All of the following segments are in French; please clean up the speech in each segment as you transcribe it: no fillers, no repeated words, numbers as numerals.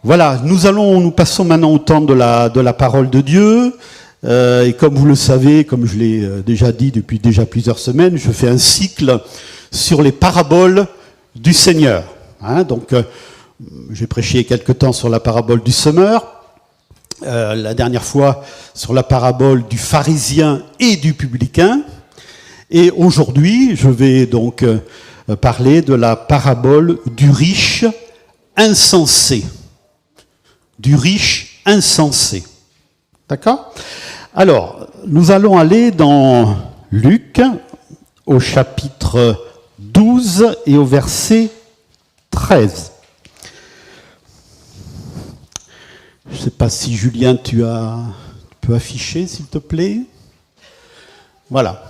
Voilà, nous passons maintenant au temps de la parole de Dieu. Et comme vous le savez, comme je l'ai déjà dit depuis déjà plusieurs semaines, je fais un cycle sur les paraboles du Seigneur. Donc, j'ai prêché quelque temps sur la parabole du semeur. La dernière fois sur la parabole du pharisien et du publicain. Et aujourd'hui, je vais donc parler de la parabole du riche insensé. Du riche insensé. D'accord ? Alors, nous allons aller dans Luc, au chapitre 12 et au verset 13. Je ne sais pas si Julien, tu peux afficher, s'il te plaît. Voilà.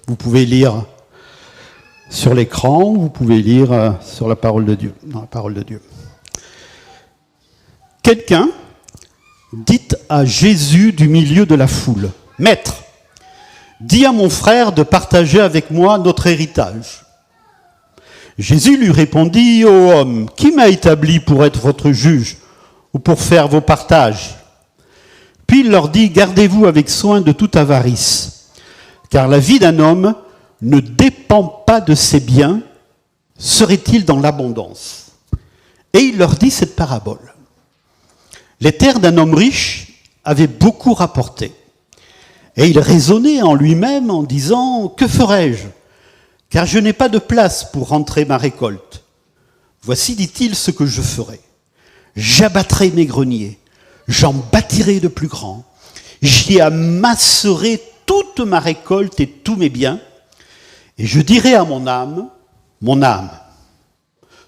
Vous pouvez lire sur l'écran, vous pouvez lire sur la parole de Dieu, dans la parole de Dieu. Quelqu'un dit à Jésus du milieu de la foule, « Maître, dis à mon frère de partager avec moi notre héritage. » Jésus lui répondit, « Ô homme, qui m'a établi pour être votre juge ou pour faire vos partages ?» Puis il leur dit, « Gardez-vous avec soin de toute avarice, car la vie d'un homme ne dépend pas de ses biens, serait-il dans l'abondance ?» Et il leur dit cette parabole. Les terres d'un homme riche avaient beaucoup rapporté. Et il raisonnait en lui-même en disant, « Que ferai-je ? Car je n'ai pas de place pour rentrer ma récolte. Voici, dit-il, ce que je ferai. J'abattrai mes greniers, j'en bâtirai de plus grands, j'y amasserai toute ma récolte et tous mes biens, et je dirai à mon âme,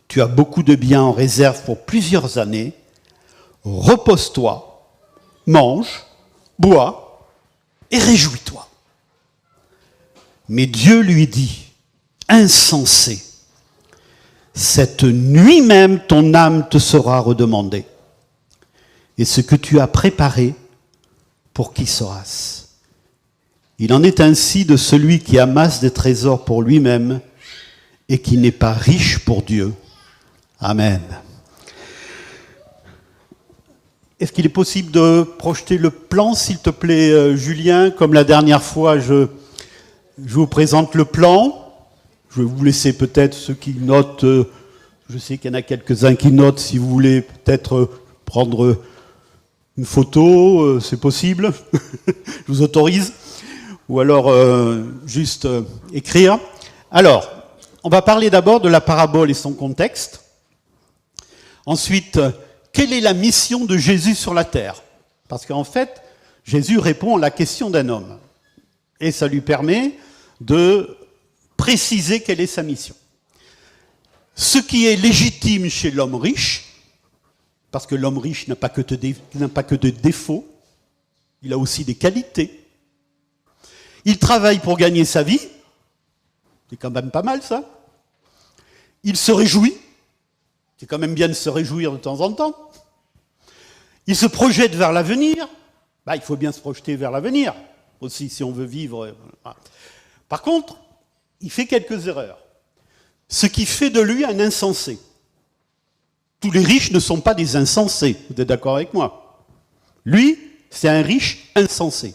tu as beaucoup de biens en réserve pour plusieurs années, repose-toi, mange, bois et réjouis-toi. » Mais Dieu lui dit, « Insensé, cette nuit même ton âme te sera redemandée. Et ce que tu as préparé, pour qui sera-ce ? Il en est ainsi de celui qui amasse des trésors pour lui-même et qui n'est pas riche pour Dieu. » Amen. Est-ce qu'il est possible de projeter le plan, s'il te plaît, Julien ? Comme la dernière fois, je vous présente le plan. Je vais vous laisser peut-être ceux qui notent, je sais qu'il y en a quelques-uns qui notent, si vous voulez peut-être prendre une photo, c'est possible, je vous autorise, ou alors juste écrire. Alors, on va parler d'abord de la parabole et son contexte. Ensuite, quelle est la mission de Jésus sur la terre ? Parce qu'en fait, Jésus répond à la question d'un homme. Et ça lui permet de préciser quelle est sa mission. Ce qui est légitime chez l'homme riche, parce que l'homme riche n'a pas que de défauts, il a aussi des qualités. Il travaille pour gagner sa vie, c'est quand même pas mal ça. Il se réjouit, c'est quand même bien de se réjouir de temps en temps. Il se projette vers l'avenir, il faut bien se projeter vers l'avenir aussi si on veut vivre. Par contre, il fait quelques erreurs, ce qui fait de lui un insensé. Tous les riches ne sont pas des insensés, vous êtes d'accord avec moi ? Lui, c'est un riche insensé.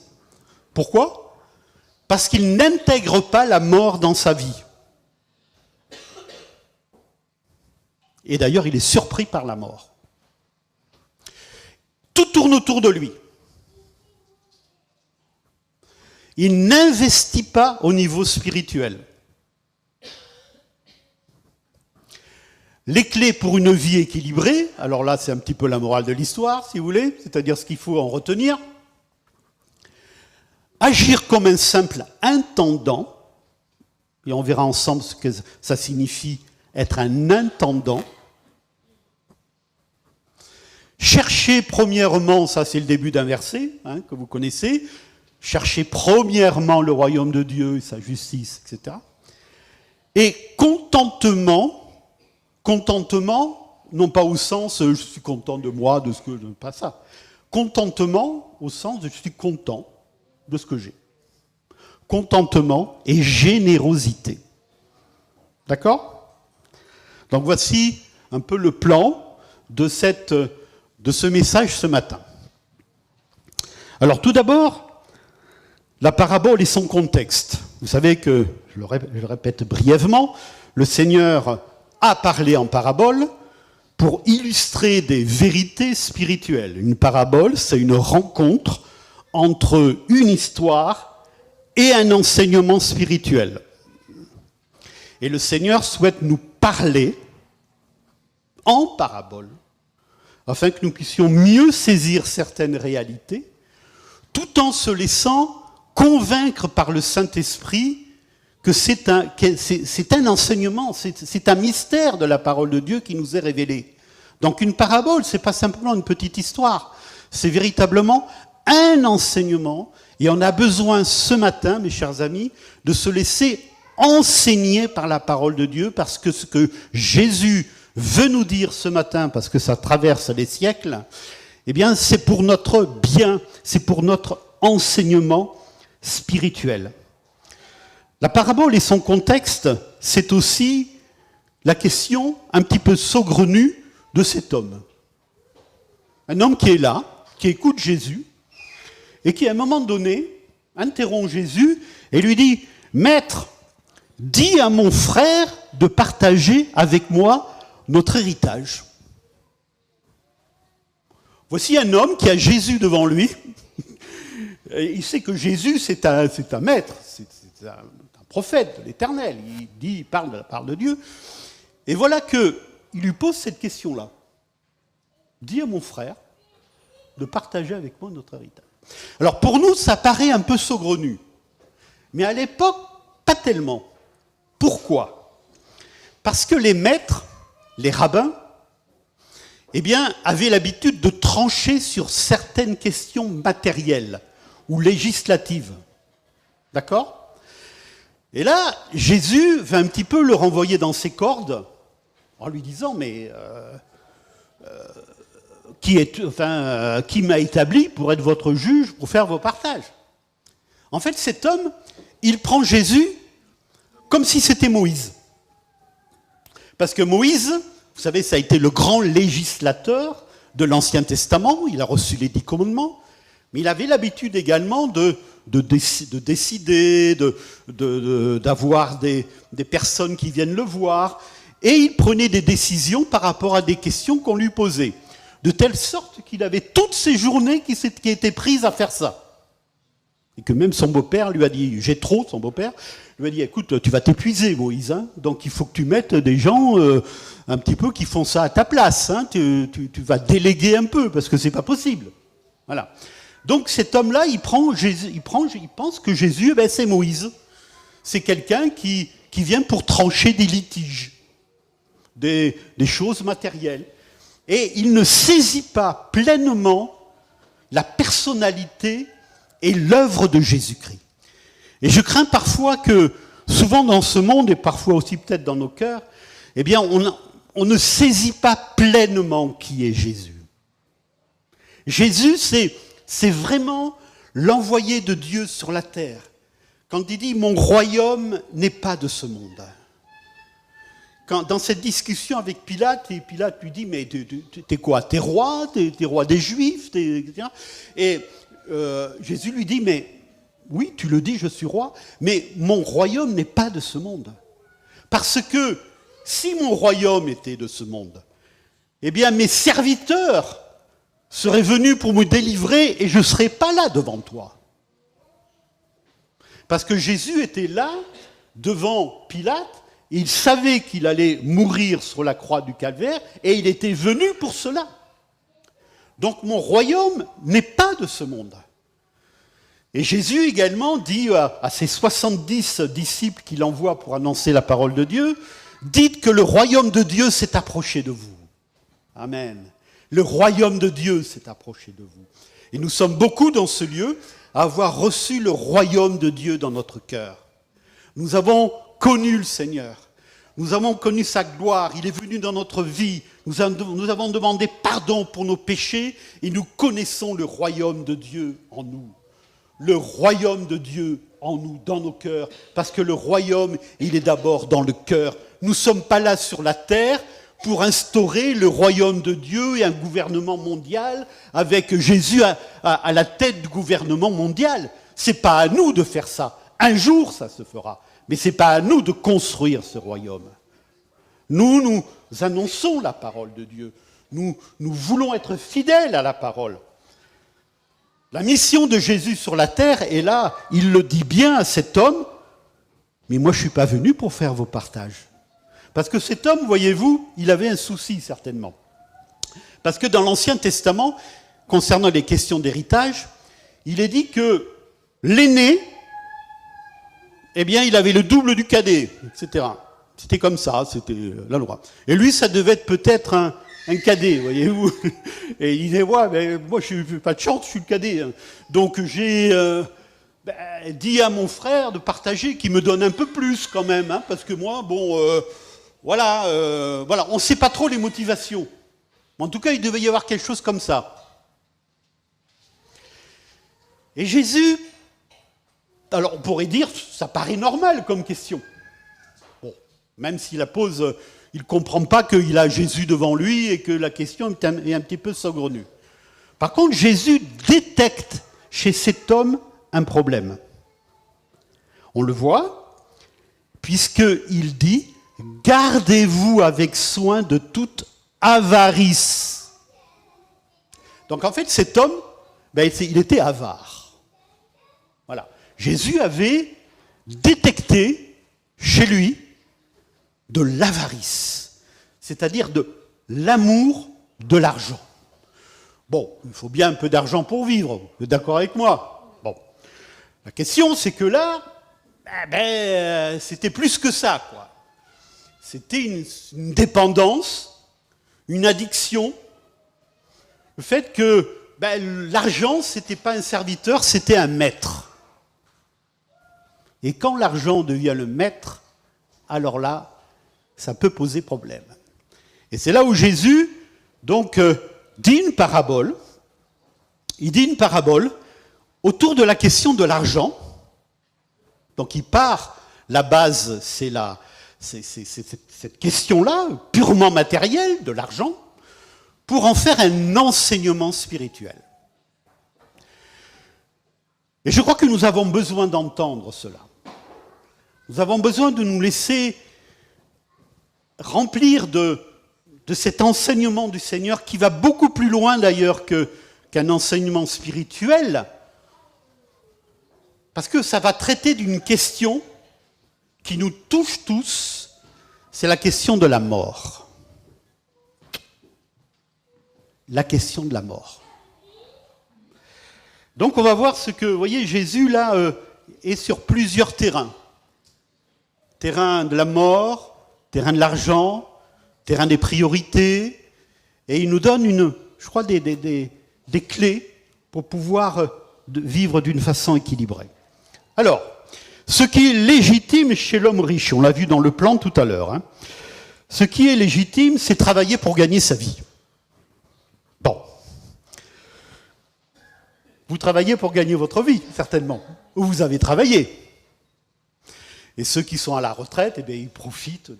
Pourquoi ? Parce qu'il n'intègre pas la mort dans sa vie. Et d'ailleurs, il est surpris par la mort. Tout tourne autour de lui. Il n'investit pas au niveau spirituel. Les clés pour une vie équilibrée, alors là c'est un petit peu la morale de l'histoire si vous voulez, c'est-à-dire ce qu'il faut en retenir. Agir comme un simple intendant, et on verra ensemble ce que ça signifie être un intendant. Chercher premièrement, ça c'est le début d'un verset que vous connaissez, chercher premièrement le royaume de Dieu et sa justice, etc. Et contentement, non pas au sens je suis content de moi, de ce que... Pas ça. Contentement au sens de je suis content de ce que j'ai. Contentement et générosité. D'accord ? Donc voici un peu le plan de ce message ce matin. Alors tout d'abord, la parabole et son contexte. Vous savez que, je le répète brièvement, le Seigneur a parlé en parabole pour illustrer des vérités spirituelles. Une parabole, c'est une rencontre entre une histoire et un enseignement spirituel. Et le Seigneur souhaite nous parler en parabole, afin que nous puissions mieux saisir certaines réalités, tout en se laissant convaincre par le Saint-Esprit que c'est un enseignement, c'est un mystère de la parole de Dieu qui nous est révélé. Donc une parabole, c'est pas simplement une petite histoire, c'est véritablement un enseignement, et on a besoin ce matin, mes chers amis, de se laisser enseigner par la parole de Dieu, parce que ce que Jésus veut nous dire ce matin, parce que ça traverse les siècles, eh bien c'est pour notre bien, c'est pour notre enseignement spirituel. La parabole et son contexte, c'est aussi la question un petit peu saugrenue de cet homme. Un homme qui est là, qui écoute Jésus, et qui à un moment donné interrompt Jésus et lui dit « Maître, dis à mon frère de partager avec moi notre héritage. » Voici un homme qui a Jésus devant lui. Et il sait que Jésus, c'est un maître, c'est un prophète de l'Éternel. Il parle de la part de Dieu. Et voilà qu'il lui pose cette question-là. Dis à mon frère de partager avec moi notre héritage. Alors pour nous, ça paraît un peu saugrenu. Mais à l'époque, pas tellement. Pourquoi ? Parce que les maîtres, les rabbins, eh bien, avaient l'habitude de trancher sur certaines questions matérielles ou législatives. D'accord ? Et là, Jésus va un petit peu le renvoyer dans ses cordes en lui disant, mais qui m'a établi pour être votre juge, pour faire vos partages ? En fait, cet homme, il prend Jésus comme si c'était Moïse. Parce que Moïse, vous savez, ça a été le grand législateur de l'Ancien Testament, il a reçu les 10 commandements, mais il avait l'habitude également de décider, d'avoir des personnes qui viennent le voir, et il prenait des décisions par rapport à des questions qu'on lui posait, de telle sorte qu'il avait toutes ses journées qui étaient prises à faire ça. Et que même son beau-père lui a dit, Jéthro, son beau-père, lui a dit, écoute, tu vas t'épuiser, Moïse, hein, donc il faut que tu mettes des gens un petit peu qui font ça à ta place, hein, tu vas déléguer un peu, parce que c'est pas possible. Voilà. Donc cet homme-là, il pense que Jésus, c'est Moïse. C'est quelqu'un qui vient pour trancher des litiges, des choses matérielles. Et il ne saisit pas pleinement la personnalité et l'œuvre de Jésus-Christ. Et je crains parfois que, souvent dans ce monde, et parfois aussi peut-être dans nos cœurs, eh bien, on ne saisit pas pleinement qui est Jésus. Jésus, c'est vraiment l'envoyé de Dieu sur la terre. Quand il dit « mon royaume n'est pas de ce monde ». Dans cette discussion avec Pilate, et Pilate lui dit « mais t'es quoi ? T'es roi ? T'es roi des Juifs ?» Et Jésus lui dit « mais oui, tu le dis, je suis roi, mais mon royaume n'est pas de ce monde. Parce que si mon royaume était de ce monde, eh bien mes serviteurs seraient venus pour me délivrer et je ne serais pas là devant toi. » Parce que Jésus était là, devant Pilate, et il savait qu'il allait mourir sur la croix du Calvaire, et il était venu pour cela. Donc mon royaume n'est pas de ce monde. Et Jésus également dit à ses 70 disciples qu'il envoie pour annoncer la parole de Dieu, « Dites que le royaume de Dieu s'est approché de vous. » Amen. Le royaume de Dieu s'est approché de vous. Et nous sommes beaucoup dans ce lieu à avoir reçu le royaume de Dieu dans notre cœur. Nous avons connu le Seigneur. Nous avons connu sa gloire. Il est venu dans notre vie. Nous avons demandé pardon pour nos péchés et nous connaissons le royaume de Dieu en nous. Le royaume de Dieu en nous, dans nos cœurs, parce que le royaume, il est d'abord dans le cœur. Nous ne sommes pas là sur la terre pour instaurer le royaume de Dieu et un gouvernement mondial avec Jésus à la tête du gouvernement mondial. C'est pas à nous de faire ça. Un jour, ça se fera. Mais c'est pas à nous de construire ce royaume. Nous annonçons la parole de Dieu. Nous voulons être fidèles à la parole. La mission de Jésus sur la terre est là. Il le dit bien à cet homme. Mais moi, je ne suis pas venu pour faire vos partages. Parce que cet homme, voyez-vous, il avait un souci, certainement. Parce que dans l'Ancien Testament, concernant les questions d'héritage, il est dit que l'aîné, eh bien, il avait le double du cadet, etc. C'était comme ça, c'était la loi. Et lui, ça devait être peut-être un cadet, voyez-vous. Et il disait, ouais, mais moi, je n'ai pas de chance, je suis le cadet. Donc, j'ai dit à mon frère de partager, qu'il me donne un peu plus quand même, hein, parce que moi, bon... Voilà, on ne sait pas trop les motivations. En tout cas, il devait y avoir quelque chose comme ça. Et Jésus, alors on pourrait dire, ça paraît normal comme question. Bon, même s'il la pose, il ne comprend pas qu'il a Jésus devant lui et que la question est un petit peu saugrenue. Par contre, Jésus détecte chez cet homme un problème. On le voit, puisqu'il dit... Gardez-vous avec soin de toute avarice. Donc en fait, cet homme, il était avare. Voilà. Jésus avait détecté chez lui de l'avarice, c'est-à-dire de l'amour de l'argent. Bon, il faut bien un peu d'argent pour vivre, vous êtes d'accord avec moi? Bon. La question, c'est que là, c'était plus que ça, quoi. C'était une dépendance, une addiction. Le fait que l'argent, ce n'était pas un serviteur, c'était un maître. Et quand l'argent devient le maître, alors là, ça peut poser problème. Et c'est là où Jésus, donc, dit une parabole. Il dit une parabole autour de la question de l'argent. Donc il part, la base, c'est cette question-là, purement matérielle, de l'argent, pour en faire un enseignement spirituel. Et je crois que nous avons besoin d'entendre cela. Nous avons besoin de nous laisser remplir de cet enseignement du Seigneur qui va beaucoup plus loin d'ailleurs qu'un enseignement spirituel, parce que ça va traiter d'une question qui nous touche tous, c'est la question de la mort. La question de la mort. Donc on va voir ce que, vous voyez, Jésus là est sur plusieurs terrains. Terrain de la mort, terrain de l'argent, terrain des priorités, et il nous donne je crois, des clés pour pouvoir vivre d'une façon équilibrée. Alors, ce qui est légitime chez l'homme riche, on l'a vu dans le plan tout à l'heure, hein. Ce qui est légitime, c'est travailler pour gagner sa vie. Bon. Vous travaillez pour gagner votre vie, certainement. Ou vous avez travaillé. Et ceux qui sont à la retraite, eh bien, ils profitent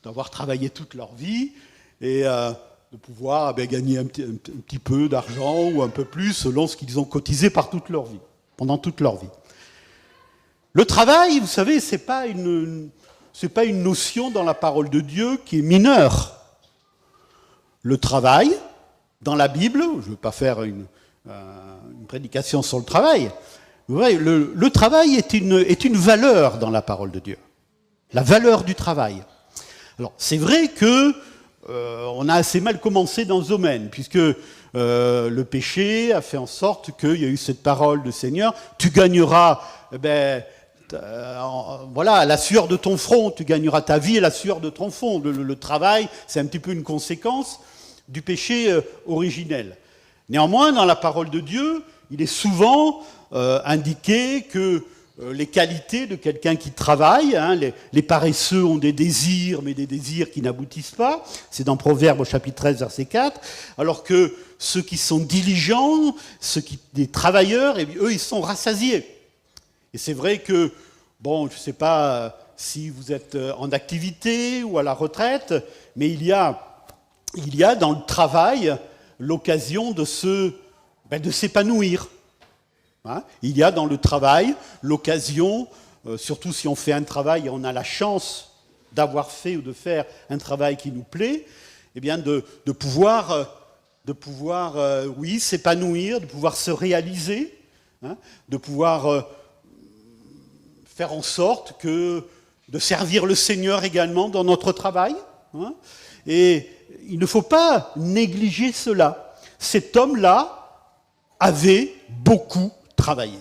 d'avoir travaillé toute leur vie et de pouvoir gagner un petit peu d'argent ou un peu plus selon ce qu'ils ont cotisé par toute leur vie, pendant toute leur vie. Le travail, vous savez, c'est pas une notion dans la parole de Dieu qui est mineure. Le travail, dans la Bible, je ne veux pas faire une prédication sur le travail, vous voyez, le travail est une valeur dans la parole de Dieu. La valeur du travail. Alors, c'est vrai que on a assez mal commencé dans ce domaine, puisque le péché a fait en sorte qu'il y a eu cette parole du Seigneur, tu gagneras... voilà, la sueur de ton front, tu gagneras ta vie et la sueur de ton front. Le travail, c'est un petit peu une conséquence du péché originel. Néanmoins, dans la parole de Dieu, il est souvent indiqué que les qualités de quelqu'un qui travaille, hein, les paresseux ont des désirs, mais des désirs qui n'aboutissent pas. C'est dans Proverbes au chapitre 13, verset 4. Alors que ceux qui sont diligents, des travailleurs, eux, ils sont rassasiés. Et c'est vrai que, bon, je ne sais pas si vous êtes en activité ou à la retraite, mais il y a il y a dans le travail l'occasion de s'épanouir. Hein, il y a dans le travail l'occasion, surtout si on fait un travail et on a la chance d'avoir fait ou de faire un travail qui nous plaît, eh bien de pouvoir oui, s'épanouir, de pouvoir se réaliser, hein, de pouvoir faire en sorte de servir le Seigneur également dans notre travail. Hein, et il ne faut pas négliger cela. Cet homme-là avait beaucoup travaillé.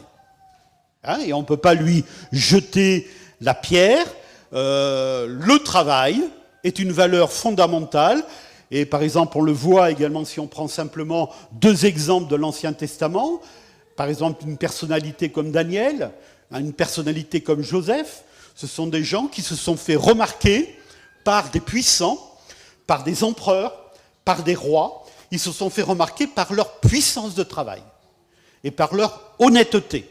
Hein, et on ne peut pas lui jeter la pierre. Le travail est une valeur fondamentale. Et par exemple, on le voit également si on prend simplement 2 exemples de l'Ancien Testament. Par exemple, une personnalité comme Daniel, une personnalité comme Joseph. Ce sont des gens qui se sont fait remarquer par des puissants, par des empereurs, par des rois. Ils se sont fait remarquer par leur puissance de travail et par leur honnêteté.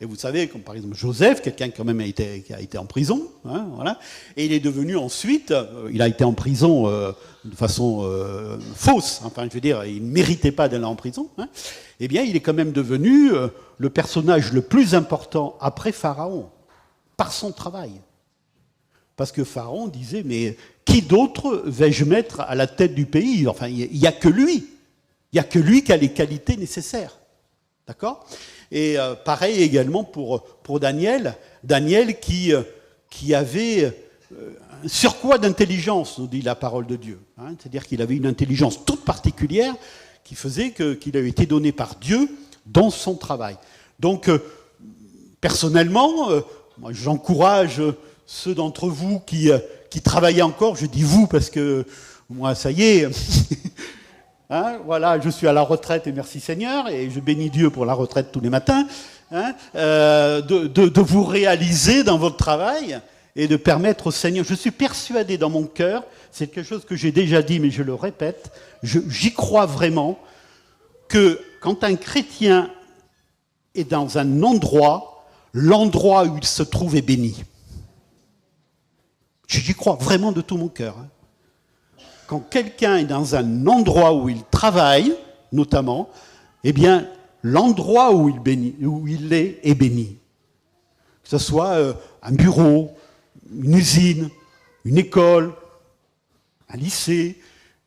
Et vous savez, comme par exemple Joseph, quelqu'un qui quand même qui a été en prison, hein, voilà, et il est devenu ensuite, il a été en prison de façon fausse, enfin je veux dire, il ne méritait pas d'aller en prison, hein, eh bien il est quand même devenu le personnage le plus important après Pharaon, par son travail. Parce que Pharaon disait, mais qui d'autre vais-je mettre à la tête du pays? Enfin, il n'y a que lui. Il n'y a que lui qui a les qualités nécessaires. D'accord? Et pareil également pour Daniel. Daniel qui avait un surcroît d'intelligence, nous dit la parole de Dieu. Hein, c'est-à-dire qu'il avait une intelligence toute particulière qui faisait qu'il avait été donné par Dieu dans son travail. Donc, personnellement, moi, j'encourage ceux d'entre vous qui travaillent encore, je dis vous parce que moi, ça y est, hein, voilà, je suis à la retraite et merci Seigneur, et je bénis Dieu pour la retraite tous les matins, hein, de vous réaliser dans votre travail et de permettre au Seigneur. Je suis persuadé dans mon cœur, c'est quelque chose que j'ai déjà dit, mais je le répète, j'y crois vraiment, que quand un chrétien est dans un endroit, l'endroit où il se trouve est béni. J'y crois vraiment de tout mon cœur. Quand quelqu'un est dans un endroit où il travaille, notamment, eh bien, l'endroit où il est béni. Que ce soit un bureau, une usine, une école, un lycée,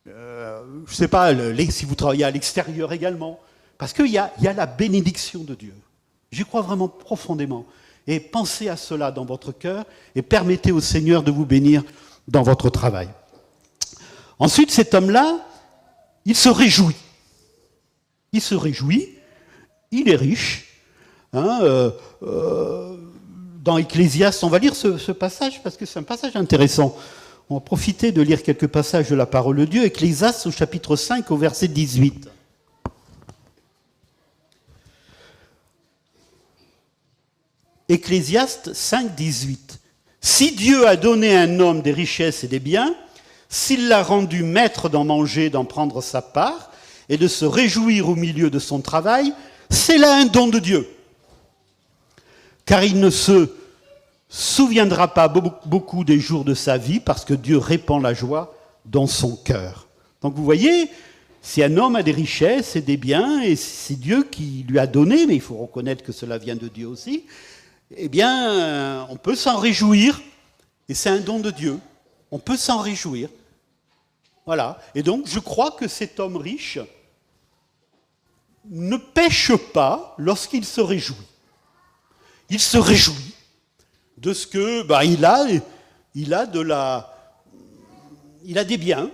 je ne sais pas, si vous travaillez à l'extérieur également. Parce qu'il y a la bénédiction de Dieu. J'y crois vraiment profondément. Et pensez à cela dans votre cœur et permettez au Seigneur de vous bénir dans votre travail. Ensuite, cet homme-là, il se réjouit. Il se réjouit, il est riche. Hein, dans Ecclésiaste, on va lire ce passage parce que c'est un passage intéressant. On va profiter de lire quelques passages de la parole de Dieu. Ecclésiaste au chapitre 5 au verset 18. Ecclésiaste 5, 18. Si Dieu a donné à un homme des richesses et des biens, s'il l'a rendu maître d'en manger, d'en prendre sa part, et de se réjouir au milieu de son travail, c'est là un don de Dieu. Car il ne se souviendra pas beaucoup des jours de sa vie, parce que Dieu répand la joie dans son cœur. Donc vous voyez, si un homme a des richesses et des biens, et c'est Dieu qui lui a donné, mais il faut reconnaître que cela vient de Dieu aussi, eh bien, on peut s'en réjouir, et c'est un don de Dieu. On peut s'en réjouir. Voilà. Et donc, je crois que cet homme riche ne pêche pas lorsqu'il se réjouit. Il se réjouit de ce que, il a des biens,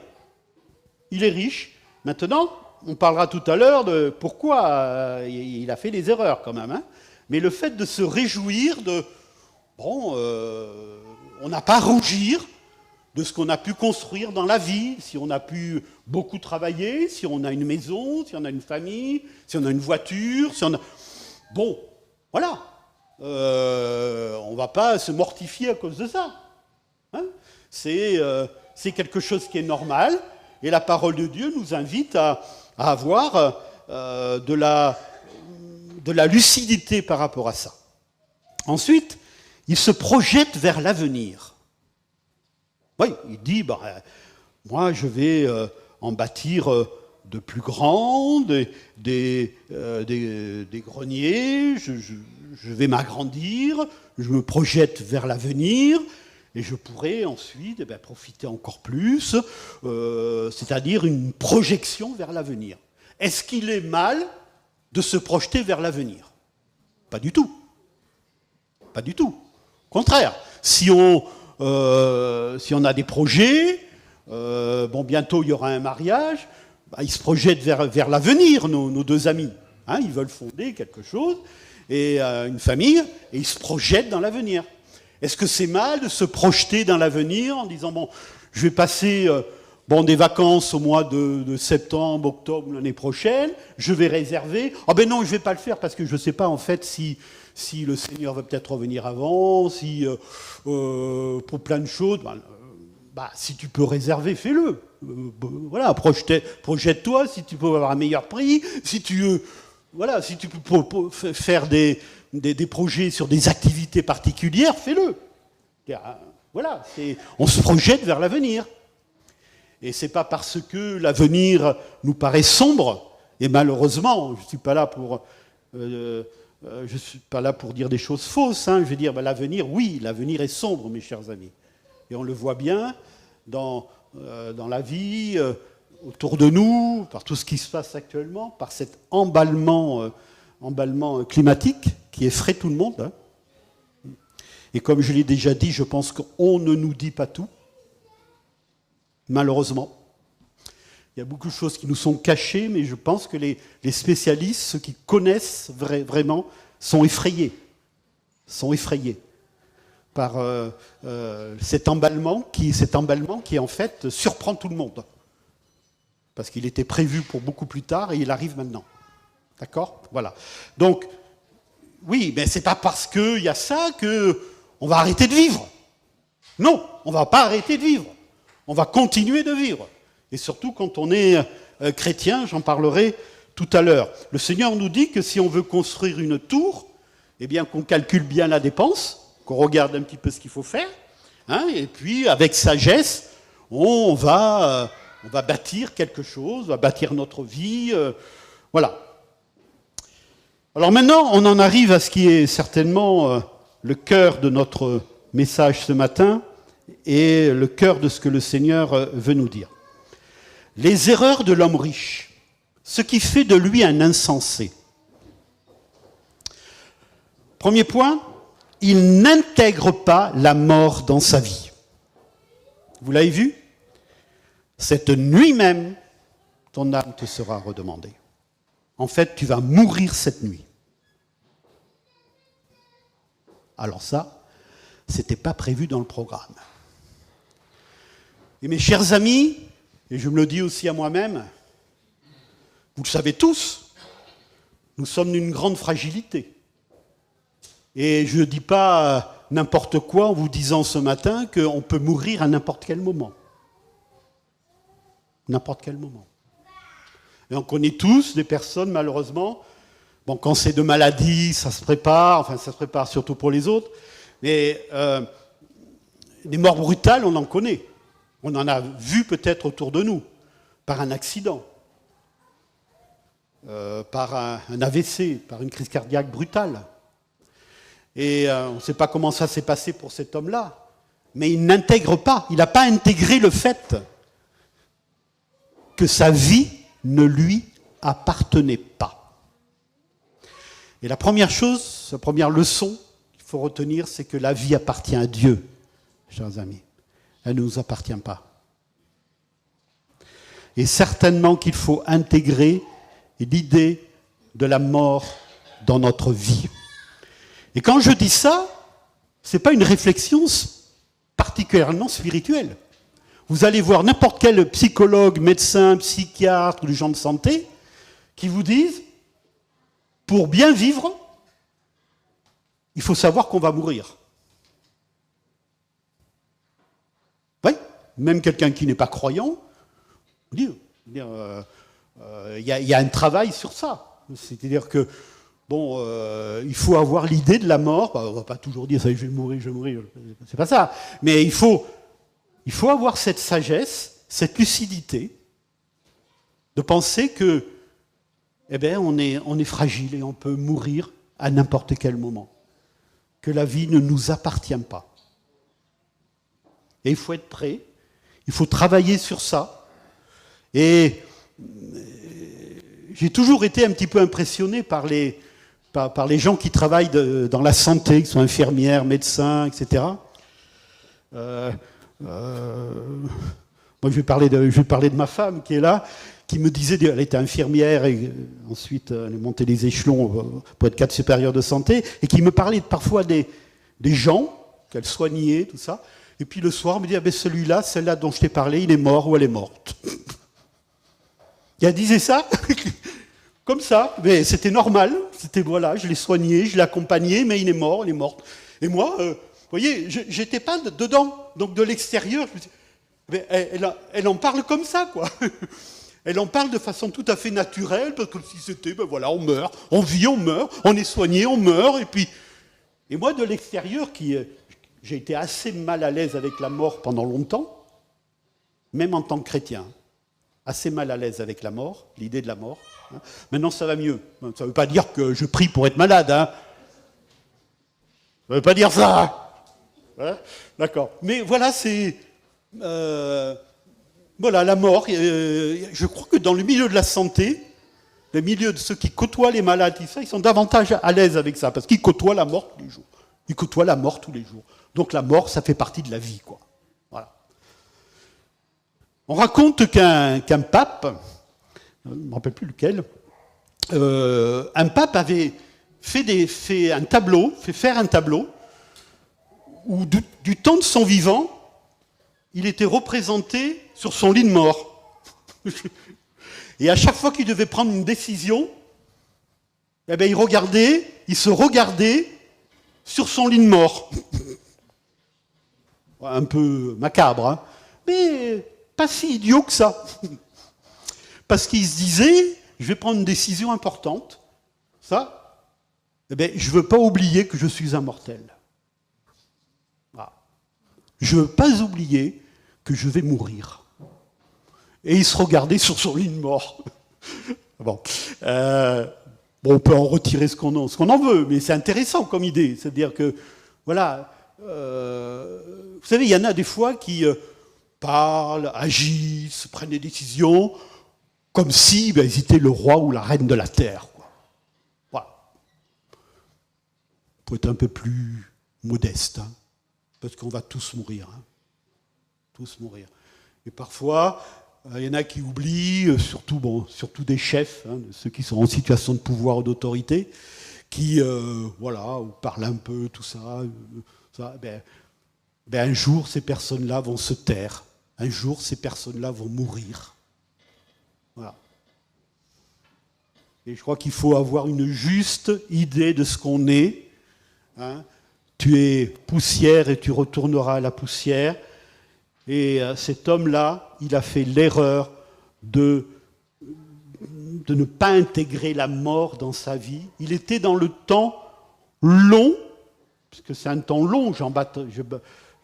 il est riche. Maintenant, on parlera tout à l'heure de pourquoi il a fait des erreurs quand même. Hein. Mais le fait de se réjouir on n'a pas à rougir de ce qu'on a pu construire dans la vie, si on a pu beaucoup travailler, si on a une maison, si on a une famille, si on a une voiture, si on a... Bon, voilà. On ne va pas se mortifier à cause de ça. Hein, c'est quelque chose qui est normal, et la parole de Dieu nous invite à avoir de la lucidité par rapport à ça. Ensuite, il se projette vers l'avenir. Oui, il dit, moi, je vais en bâtir de plus grands, des greniers, je vais m'agrandir, je me projette vers l'avenir, et je pourrais ensuite profiter encore plus, c'est-à-dire une projection vers l'avenir. Est-ce qu'il est mal de se projeter vers l'avenir? Pas du tout. Pas du tout. Au contraire, si on a des projets, bientôt il y aura un mariage, ils se projettent vers l'avenir, nos deux amis. Hein, ils veulent fonder quelque chose, et une famille, et ils se projettent dans l'avenir. Est-ce que c'est mal de se projeter dans l'avenir en disant, bon, je vais passer des vacances au mois de septembre, octobre l'année prochaine, je vais réserver. Ah ben non, je ne vais pas le faire parce que je ne sais pas en fait si le Seigneur va peut-être revenir avant, pour plein de choses. Si tu peux réserver, fais-le. Voilà, projette-toi, si tu peux avoir un meilleur prix, si tu peux faire des projets sur des activités particulières, fais-le. Voilà, on se projette vers l'avenir. Et c'est pas parce que l'avenir nous paraît sombre, et malheureusement, je suis pas là pour dire des choses fausses, hein, je veux dire, l'avenir, oui, l'avenir est sombre, mes chers amis. Et on le voit bien dans la vie, autour de nous, par tout ce qui se passe actuellement, par cet emballement climatique qui effraie tout le monde. Hein. Et comme je l'ai déjà dit, je pense qu'on ne nous dit pas tout, malheureusement. Il y a beaucoup de choses qui nous sont cachées, mais je pense que les spécialistes, ceux qui connaissent vraiment, sont effrayés par cet emballement qui en fait surprend tout le monde. Parce qu'il était prévu pour beaucoup plus tard et il arrive maintenant. D'accord ? Voilà. Donc, oui, mais c'est pas parce qu'il y a ça qu'on va arrêter de vivre. Non, on ne va pas arrêter de vivre. On va continuer de vivre. Et surtout quand on est chrétien, j'en parlerai tout à l'heure. Le Seigneur nous dit que si on veut construire une tour, eh bien qu'on calcule bien la dépense, qu'on regarde un petit peu ce qu'il faut faire, hein, et puis avec sagesse, on va bâtir quelque chose, on va bâtir notre vie, voilà. Alors maintenant, on en arrive à ce qui est certainement le cœur de notre message ce matin et le cœur de ce que le Seigneur veut nous dire. Les erreurs de l'homme riche, ce qui fait de lui un insensé. Premier point, il n'intègre pas la mort dans sa vie. Vous l'avez vu ? Cette nuit même, ton âme te sera redemandée. En fait, tu vas mourir cette nuit. Alors ça, c'était pas prévu dans le programme. Et mes chers amis, et je me le dis aussi à moi-même, vous le savez tous, nous sommes d'une grande fragilité. Et je ne dis pas n'importe quoi en vous disant ce matin qu'on peut mourir à n'importe quel moment. N'importe quel moment. Et on connaît tous des personnes, malheureusement, quand c'est de maladies, ça se prépare surtout pour les autres, mais des morts brutales, on en connaît. On en a vu peut-être autour de nous, par un accident, par un AVC, par une crise cardiaque brutale. Et on ne sait pas comment ça s'est passé pour cet homme-là, mais il n'intègre pas, il n'a pas intégré le fait que sa vie ne lui appartenait pas. Et la première chose, la première leçon qu'il faut retenir, c'est que la vie appartient à Dieu, chers amis. Elle ne nous appartient pas. Et certainement qu'il faut intégrer l'idée de la mort dans notre vie. Et quand je dis ça, ce n'est pas une réflexion particulièrement spirituelle. Vous allez voir n'importe quel psychologue, médecin, psychiatre ou gens de santé qui vous disent, pour bien vivre, il faut savoir qu'on va mourir. Oui, même quelqu'un qui n'est pas croyant, il y a un travail sur ça. C'est-à-dire que, il faut avoir l'idée de la mort. On ne va pas toujours dire, ça, je vais mourir, c'est pas ça. Mais il faut avoir cette sagesse cette lucidité de penser que, eh bien, on est fragile et on peut mourir à n'importe quel moment. Que la vie ne nous appartient pas. Et il faut être prêt, il faut travailler sur ça. Et j'ai toujours été un petit peu impressionné par les gens qui travaillent dans la santé, qui sont infirmières, médecins, etc. Moi, je vais parler de ma femme qui est là, qui me disait, elle était infirmière et ensuite elle est montée les échelons pour être cadre supérieur de santé, et qui me parlait parfois des gens qu'elle soignait, tout ça. Et puis le soir, elle me dit, ah ben celui-là, celle-là dont je t'ai parlé, il est mort ou elle est morte. Et elle disait ça comme ça, mais c'était normal. C'était, voilà, je l'ai soigné, je l'ai accompagné, mais il est mort, elle est morte. Et moi, vous voyez, j'étais pas dedans, donc de l'extérieur, je me dis, mais elle en parle comme ça, quoi. Elle en parle de façon tout à fait naturelle, parce que si c'était, ben voilà, on meurt, on vit, on meurt, on est soigné, on meurt, et puis... Et moi, de l'extérieur, j'ai été assez mal à l'aise avec la mort pendant longtemps, même en tant que chrétien, assez mal à l'aise avec la mort, l'idée de la mort. Maintenant, ça va mieux. Ça ne veut pas dire que je prie pour être malade, hein. Ça ne veut pas dire ça. Hein, d'accord. Mais voilà, c'est... voilà, la mort. Je crois que dans le milieu de la santé, le milieu de ceux qui côtoient les malades, ils sont davantage à l'aise avec ça, parce qu'ils côtoient la mort tous les jours. Ils côtoient la mort tous les jours. Donc la mort, ça fait partie de la vie, quoi. Voilà. On raconte qu'un pape, je ne me rappelle plus lequel, un pape avait fait faire un tableau où du temps de son vivant, il était représenté sur son lit de mort. Et à chaque fois qu'il devait prendre une décision, eh bien, il se regardait sur son lit de mort. Un peu macabre, hein, mais pas si idiot que ça. Parce qu'il se disait, je vais prendre une décision importante, ça, eh bien, je ne veux pas oublier que je suis un mortel. Voilà. Je ne veux pas oublier que je vais mourir. Et il se regardait sur son lit de mort. Bon, on peut en retirer ce qu'on en veut, mais c'est intéressant comme idée. C'est-à-dire que, voilà, vous savez, il y en a des fois qui parlent, agissent, prennent des décisions, comme si ils étaient le roi ou la reine de la terre, quoi. Voilà. Il faut être un peu plus modeste, hein, parce qu'on va tous mourir. Hein. Tous mourir. Et parfois... il y en a qui oublient, surtout des chefs, hein, ceux qui sont en situation de pouvoir ou d'autorité, qui parlent un peu, tout ça. Un jour, ces personnes-là vont se taire. Un jour, ces personnes-là vont mourir. Voilà. Et je crois qu'il faut avoir une juste idée de ce qu'on est. Hein. Tu es poussière et tu retourneras à la poussière. Et cet homme-là, il a fait l'erreur de ne pas intégrer la mort dans sa vie. Il était dans le temps long, parce que c'est un temps long,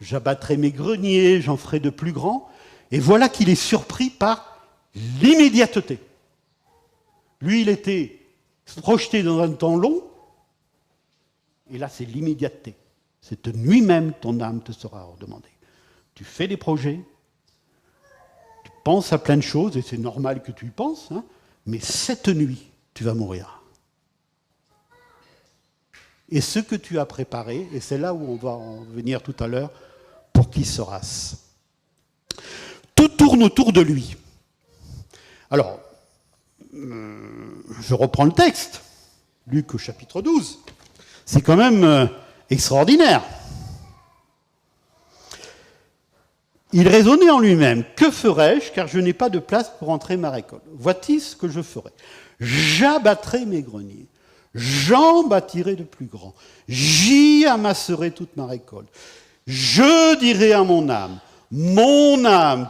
j'abattrai mes greniers, j'en ferai de plus grands, et voilà qu'il est surpris par l'immédiateté. Lui, il était projeté dans un temps long, et là, c'est l'immédiateté. Cette nuit même, ton âme te sera redemandée. Tu fais des projets, tu penses à plein de choses, et c'est normal que tu y penses, hein, mais cette nuit, tu vas mourir. Et ce que tu as préparé, et c'est là où on va en venir tout à l'heure, pour qui sera-ce ? Tout tourne autour de lui. Alors, je reprends le texte, Luc au chapitre 12. C'est quand même extraordinaire. Il raisonnait en lui-même, que ferai-je, car je n'ai pas de place pour entrer ma récolte. Voici ce que je ferai. J'abattrai mes greniers, j'en bâtirai de plus grands, j'y amasserai toute ma récolte. Je dirai à mon âme,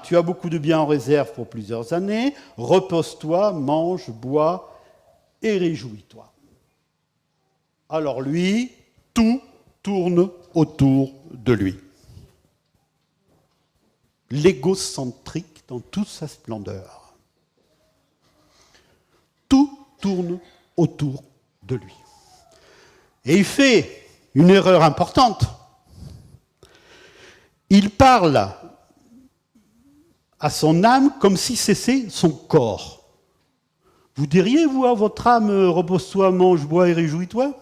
tu as beaucoup de biens en réserve pour plusieurs années, repose-toi, mange, bois et réjouis-toi. Alors lui, tout tourne autour de lui. L'égocentrique dans toute sa splendeur. Tout tourne autour de lui. Et il fait une erreur importante. Il parle à son âme comme si c'était son corps. Vous diriez, vous, à votre âme, repose-toi, mange, bois et réjouis-toi?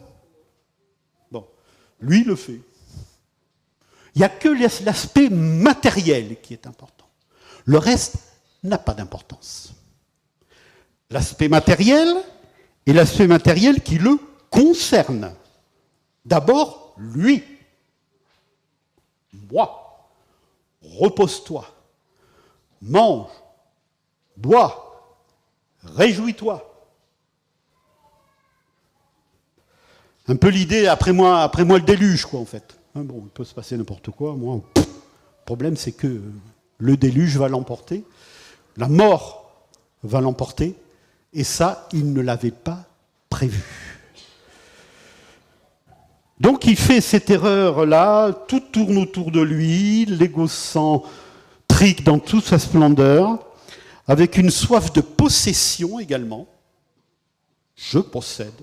Bon, lui, il le fait. Il n'y a que l'aspect matériel qui est important. Le reste n'a pas d'importance. L'aspect matériel est l'aspect matériel qui le concerne. D'abord, lui. Moi. Repose-toi. Mange. Bois. Réjouis-toi. Un peu l'idée, après moi le déluge, quoi, en fait. Bon, il peut se passer n'importe quoi. Moi, le problème, c'est que le déluge va l'emporter. La mort va l'emporter. Et ça, il ne l'avait pas prévu. Donc il fait cette erreur-là, tout tourne autour de lui, l'égocentrique dans toute sa splendeur, avec une soif de possession également. Je possède,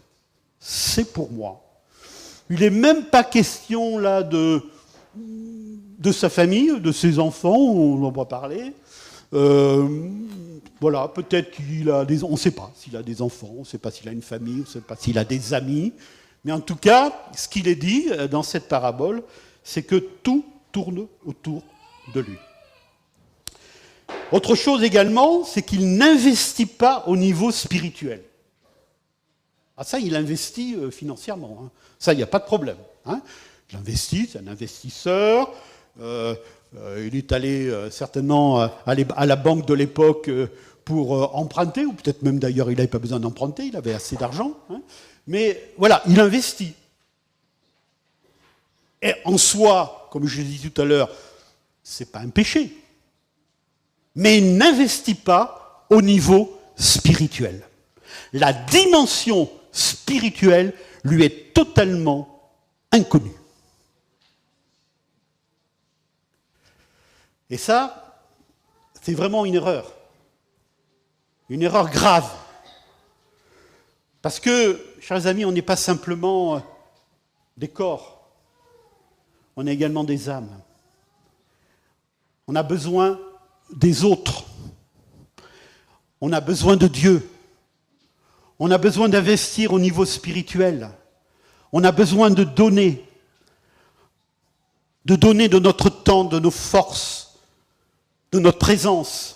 c'est pour moi. Il n'est même pas question là de sa famille, de ses enfants, on en va parler. Voilà, peut-être qu'il a des... On ne sait pas s'il a des enfants, on ne sait pas s'il a une famille, on ne sait pas s'il a des amis. Mais en tout cas, ce qu'il est dit dans cette parabole, c'est que tout tourne autour de lui. Autre chose également, c'est qu'il n'investit pas au niveau spirituel. Ah ça, il investit financièrement. Hein. Ça, il n'y a pas de problème. Hein. Il investit, c'est un investisseur. Il est allé certainement à la banque de l'époque pour emprunter, ou peut-être même d'ailleurs il n'avait pas besoin d'emprunter, il avait assez d'argent. Hein. Mais voilà, il investit. Et en soi, comme je l'ai dit tout à l'heure, ce n'est pas un péché. Mais il n'investit pas au niveau spirituel. La dimension spirituelle lui est totalement inconnue. Et ça, c'est vraiment une erreur. Une erreur grave. Parce que, chers amis, on n'est pas simplement des corps. On est également des âmes. On a besoin des autres. On a besoin de Dieu. On a besoin d'investir au niveau spirituel. On a besoin de donner de notre temps, de nos forces, de notre présence.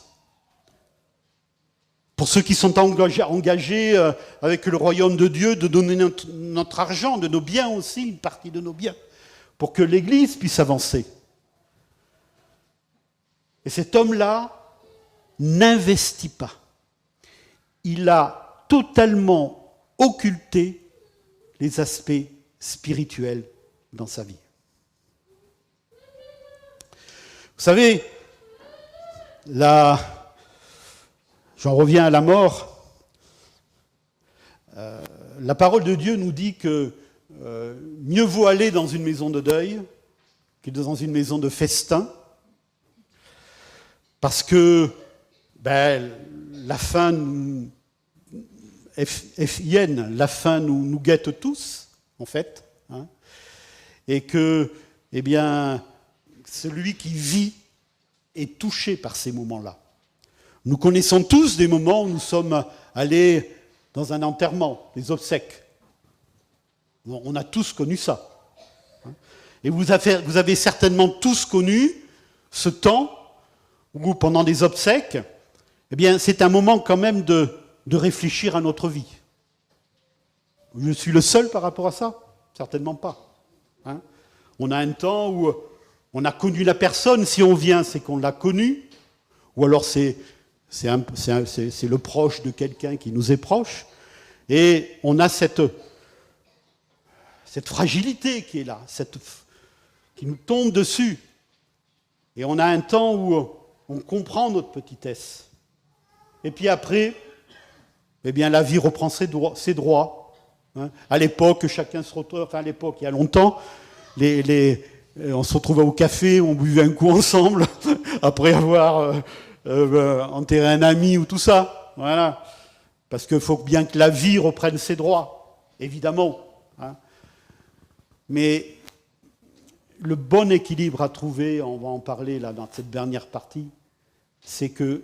Pour ceux qui sont engagés avec le royaume de Dieu, de donner notre argent, de nos biens aussi, une partie de nos biens, pour que l'Église puisse avancer. Et cet homme-là n'investit pas. Il a totalement occulté les aspects spirituels dans sa vie. Vous savez, j'en reviens à la mort. La parole de Dieu nous dit que mieux vaut aller dans une maison de deuil que dans une maison de festin, parce que la fin la fin nous guette tous, en fait, hein, et que, celui qui vit est touché par ces moments-là. Nous connaissons tous des moments où nous sommes allés dans un enterrement, des obsèques. On a tous connu ça. Et vous avez certainement tous connu ce temps où, pendant des obsèques, c'est un moment quand même de réfléchir à notre vie. Je suis le seul par rapport à ça? Certainement pas. Hein? On a un temps où on a connu la personne, si on vient, c'est qu'on l'a connue, ou alors c'est le proche de quelqu'un qui nous est proche, et on a cette fragilité qui est là, qui nous tombe dessus. Et on a un temps où on comprend notre petitesse. Et puis après, la vie reprend ses droits. Hein. À l'époque, chacun se retrouve, enfin à l'époque, il y a longtemps, on se retrouvait au café, on buvait un coup ensemble, après avoir enterrer un ami ou tout ça. Voilà. Parce qu'il faut bien que la vie reprenne ses droits, évidemment. Hein. Mais le bon équilibre à trouver, on va en parler là dans cette dernière partie, c'est que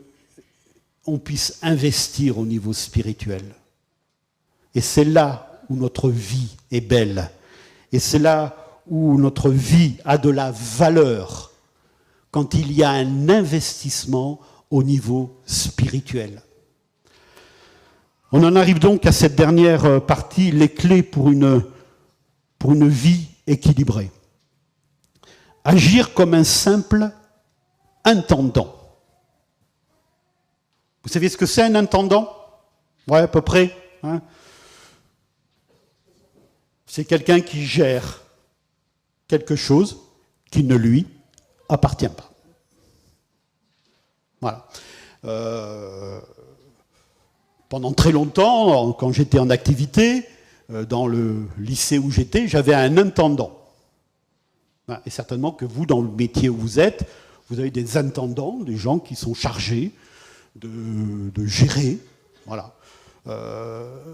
on puisse investir au niveau spirituel. Et c'est là où notre vie est belle. Et c'est là où notre vie a de la valeur, quand il y a un investissement au niveau spirituel. On en arrive donc à cette dernière partie, les clés pour une vie équilibrée. Agir comme un simple intendant. Vous savez ce que c'est un intendant? Ouais, à peu près. Hein, c'est quelqu'un qui gère quelque chose qui ne lui appartient pas. Voilà. Pendant très longtemps, quand j'étais en activité, dans le lycée où j'étais, j'avais un intendant. Et certainement que vous, dans le métier où vous êtes, vous avez des intendants, des gens qui sont chargés de gérer, voilà,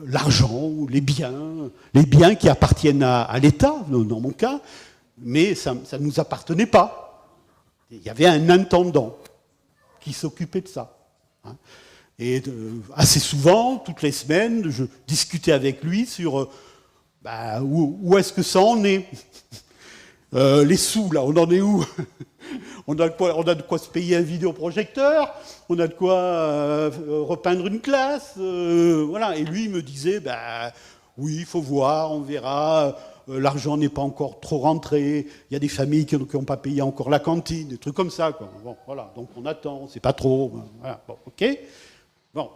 l'argent, les biens qui appartiennent à l'État, dans mon cas, mais ça ne nous appartenait pas. Il y avait un intendant qui s'occupait de ça. Hein. Et assez souvent, toutes les semaines, je discutais avec lui sur où est-ce que ça en est. Les sous, là, on en est où? On a de quoi se payer un vidéoprojecteur, on a de quoi repeindre une classe, voilà. Et lui, il me disait, oui, il faut voir, on verra, l'argent n'est pas encore trop rentré, il y a des familles qui n'ont pas payé encore la cantine, des trucs comme ça, quoi. Bon, voilà, donc on attend, on ne sait pas trop, voilà, bon, ok. Bon,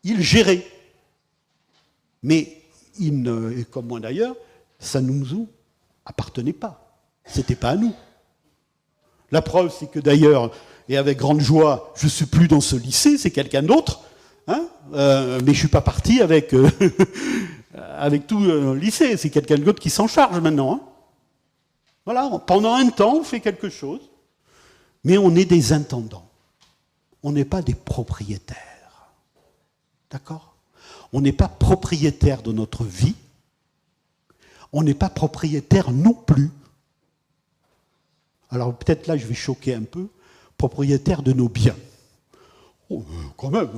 il gérait, mais et comme moi d'ailleurs, ça ne nous appartenait pas, c'était pas à nous. La preuve, c'est que d'ailleurs, et avec grande joie, je ne suis plus dans ce lycée, c'est quelqu'un d'autre, hein, mais je ne suis pas parti avec, avec tout le lycée, c'est quelqu'un d'autre qui s'en charge maintenant. Hein. Voilà, pendant un temps, on fait quelque chose, mais on est des intendants, on n'est pas des propriétaires. D'accord ? On n'est pas propriétaire de notre vie, on n'est pas propriétaire non plus. Alors peut-être là, je vais choquer un peu, propriétaire de nos biens. Oh, quand même,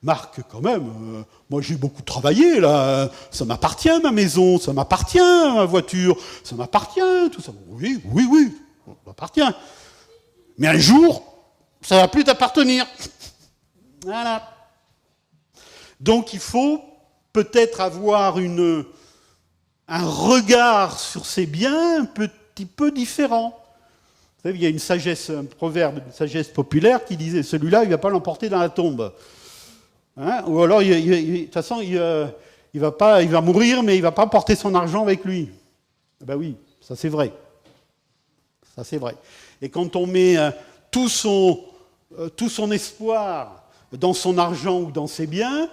Marc, quand même, moi j'ai beaucoup travaillé, là, ça m'appartient ma maison, ça m'appartient ma voiture, ça m'appartient, tout ça. Oui, ça m'appartient. Mais un jour, ça ne va plus t'appartenir. Voilà. Donc il faut peut-être avoir un regard sur ces biens un petit peu différent. Vous savez, il y a une sagesse, un proverbe, une sagesse populaire qui disait « celui-là, il ne va pas l'emporter dans la tombe hein ». Ou alors, de toute façon, il va mourir, mais il ne va pas porter son argent avec lui. Ben oui, ça c'est vrai. Ça c'est vrai. Et quand on met tout son espoir dans son argent ou dans ses biens,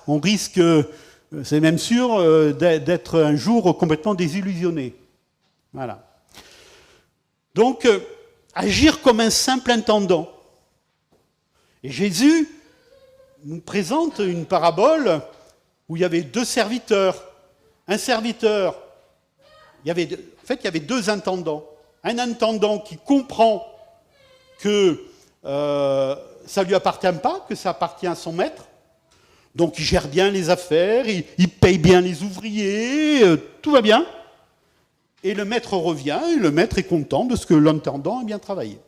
on risque, c'est même sûr, d'être un jour complètement désillusionné. Voilà. Donc, agir comme un simple intendant. Et Jésus nous présente une parabole où il y avait deux serviteurs. Un serviteur, il y avait deux intendants. Un intendant qui comprend que ça ne lui appartient pas, que ça appartient à son maître. Donc il gère bien les affaires, il paye bien les ouvriers, tout va bien. Et le maître revient, et le maître est content de ce que l'intendant a bien travaillé.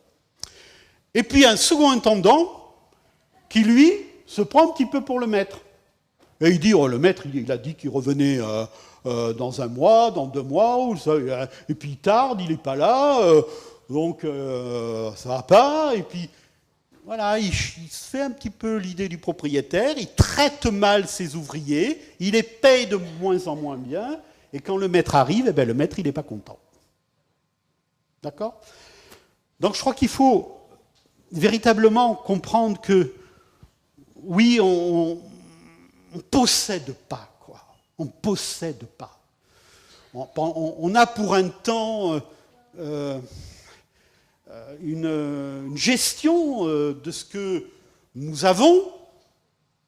Et puis un second intendant qui, lui, se prend un petit peu pour le maître. Et il dit, le maître, il a dit qu'il revenait dans un mois, dans 2 mois, et puis il tarde, il n'est pas là, donc ça va pas, et puis voilà, il se fait un petit peu l'idée du propriétaire, il traite mal ses ouvriers, il les paye de moins en moins bien, et quand le maître arrive, le maître, il n'est pas content. D'accord ? Donc je crois qu'il faut véritablement comprendre que, oui, on possède pas, quoi. On possède pas. On a pour un temps une gestion de ce que nous avons.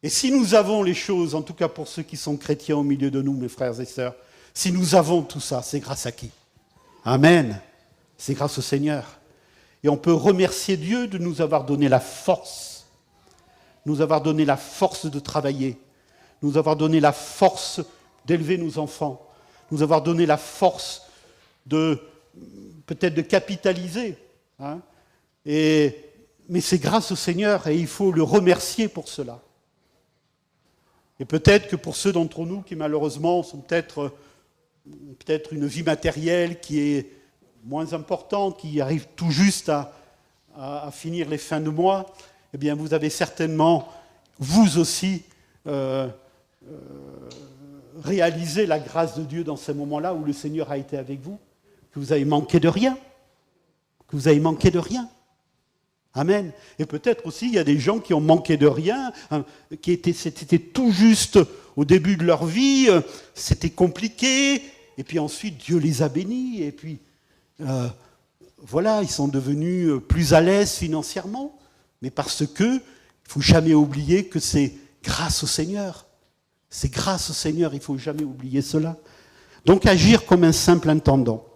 Et si nous avons les choses, en tout cas pour ceux qui sont chrétiens au milieu de nous, mes frères et sœurs, si nous avons tout ça, c'est grâce à qui? Amen. C'est grâce au Seigneur. Et on peut remercier Dieu de nous avoir donné la force, nous avoir donné la force de travailler, nous avoir donné la force d'élever nos enfants, nous avoir donné la force peut-être de capitaliser. Hein. Mais c'est grâce au Seigneur et il faut le remercier pour cela. Et peut-être que pour ceux d'entre nous qui malheureusement sont peut-être une vie matérielle qui est moins importante, qui arrive tout juste à finir les fins de mois, eh bien vous avez certainement, vous aussi, réalisé la grâce de Dieu dans ces moments-là où le Seigneur a été avec vous, que vous avez manqué de rien, que vous avez manqué de rien. Amen. Et peut-être aussi, il y a des gens qui ont manqué de rien, hein, c'était tout juste au début de leur vie, c'était compliqué, et puis ensuite Dieu les a bénis, et puis voilà, ils sont devenus plus à l'aise financièrement, mais parce que, il ne faut jamais oublier que c'est grâce au Seigneur. C'est grâce au Seigneur, il ne faut jamais oublier cela. Donc agir comme un simple intendant.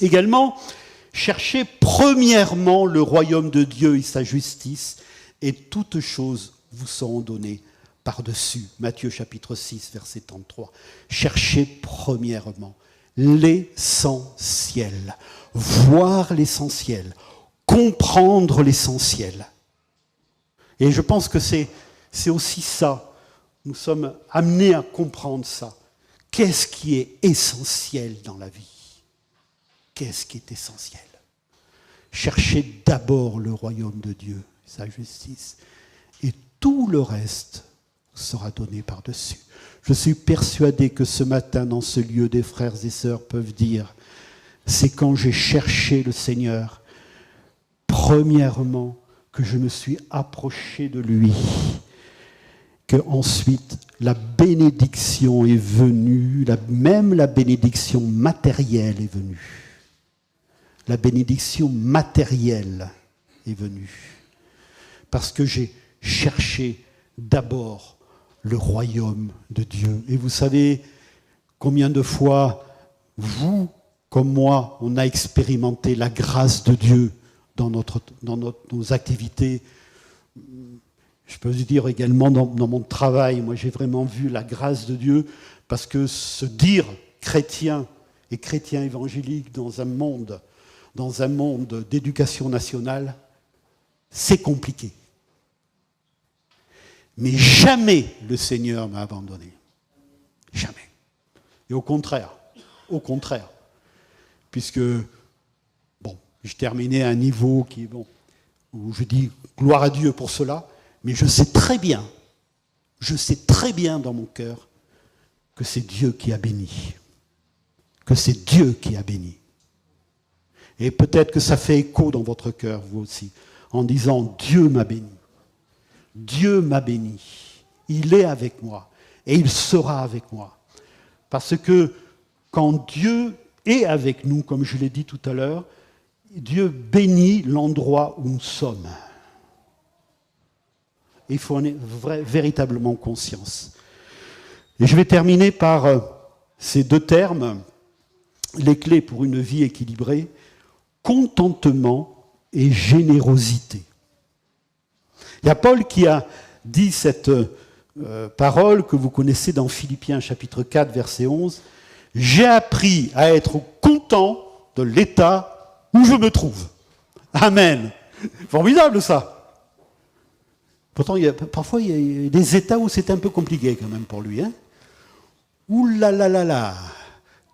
Également, cherchez premièrement le royaume de Dieu et sa justice, et toutes choses vous seront données par-dessus. Matthieu chapitre 6, verset 33. Cherchez premièrement l'essentiel, voir l'essentiel, comprendre l'essentiel. Et je pense que c'est aussi ça. Nous sommes amenés à comprendre ça. Qu'est-ce qui est essentiel dans la vie? Qu'est-ce qui est essentiel? Cherchez d'abord le royaume de Dieu, sa justice, et tout le reste sera donné par-dessus. Je suis persuadé que ce matin, dans ce lieu, des frères et sœurs peuvent dire, c'est quand j'ai cherché le Seigneur, premièrement, que je me suis approché de lui, que ensuite la bénédiction est venue, même la bénédiction matérielle est venue. La bénédiction matérielle est venue. Parce que j'ai cherché d'abord le royaume de Dieu. Et vous savez combien de fois, vous, comme moi, on a expérimenté la grâce de Dieu dans nos activités. Je peux vous dire également dans mon travail, moi j'ai vraiment vu la grâce de Dieu, parce que se dire chrétien et chrétien évangélique dans un monde d'éducation nationale, c'est compliqué. Mais jamais le Seigneur m'a abandonné. Jamais. Et au contraire, puisque, bon, je terminais à un niveau qui est bon, où je dis gloire à Dieu pour cela, mais je sais très bien dans mon cœur que c'est Dieu qui a béni. Que c'est Dieu qui a béni. Et peut-être que ça fait écho dans votre cœur, vous aussi, en disant Dieu m'a béni. Dieu m'a béni. Il est avec moi et il sera avec moi. Parce que quand Dieu est avec nous, comme je l'ai dit tout à l'heure, Dieu bénit l'endroit où nous sommes. Il faut en avoir véritablement conscience. Et je vais terminer par ces deux termes, les clés pour une vie équilibrée, contentement et générosité. Il y a Paul qui a dit cette parole que vous connaissez dans Philippiens chapitre 4, verset 11. « J'ai appris à être content de l'état où je me trouve. » Amen. Formidable ça. Pourtant, parfois, il y a des états où c'est un peu compliqué quand même pour lui. Hein. Ouh là là là là.